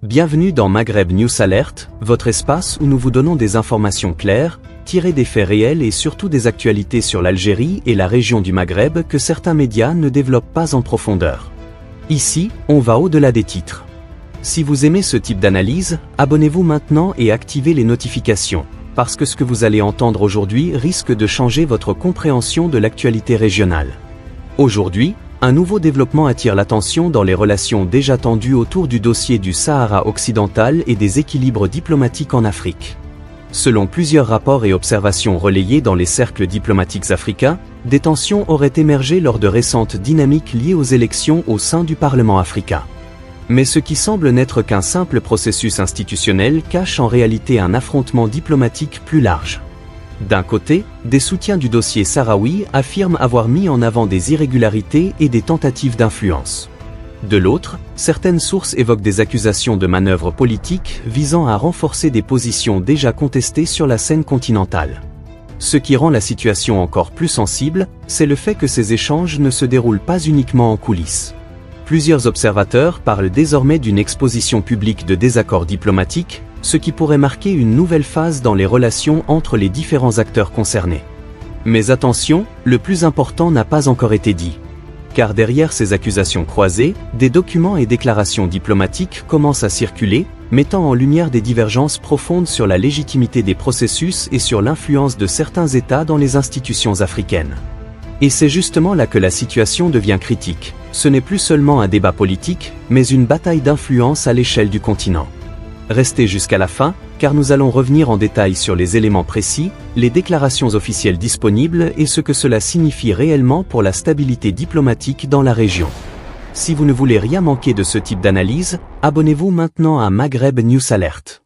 Bienvenue dans Maghreb News Alert, votre espace où nous vous donnons des informations claires, tirées des faits réels et surtout des actualités sur l'Algérie et la région du Maghreb que certains médias ne développent pas en profondeur. Ici, on va au-delà des titres. Si vous aimez ce type d'analyse, abonnez-vous maintenant et activez les notifications, parce que ce que vous allez entendre aujourd'hui risque de changer votre compréhension de l'actualité régionale. Aujourd'hui, un nouveau développement attire l'attention dans les relations déjà tendues autour du dossier du Sahara occidental et des équilibres diplomatiques en Afrique. Selon plusieurs rapports et observations relayés dans les cercles diplomatiques africains, des tensions auraient émergé lors de récentes dynamiques liées aux élections au sein du Parlement africain. Mais ce qui semble n'être qu'un simple processus institutionnel cache en réalité un affrontement diplomatique plus large. D'un côté, des soutiens du dossier sahraoui affirment avoir mis en avant des irrégularités et des tentatives d'influence. De l'autre, certaines sources évoquent des accusations de manœuvres politiques visant à renforcer des positions déjà contestées sur la scène continentale. Ce qui rend la situation encore plus sensible, c'est le fait que ces échanges ne se déroulent pas uniquement en coulisses. Plusieurs observateurs parlent désormais d'une exposition publique de désaccords diplomatiques, ce qui pourrait marquer une nouvelle phase dans les relations entre les différents acteurs concernés. Mais attention, le plus important n'a pas encore été dit. Car derrière ces accusations croisées, des documents et déclarations diplomatiques commencent à circuler, mettant en lumière des divergences profondes sur la légitimité des processus et sur l'influence de certains États dans les institutions africaines. Et c'est justement là que la situation devient critique. Ce n'est plus seulement un débat politique, mais une bataille d'influence à l'échelle du continent. Restez jusqu'à la fin, car nous allons revenir en détail sur les éléments précis, les déclarations officielles disponibles et ce que cela signifie réellement pour la stabilité diplomatique dans la région. Si vous ne voulez rien manquer de ce type d'analyse, abonnez-vous maintenant à Maghreb News Alert.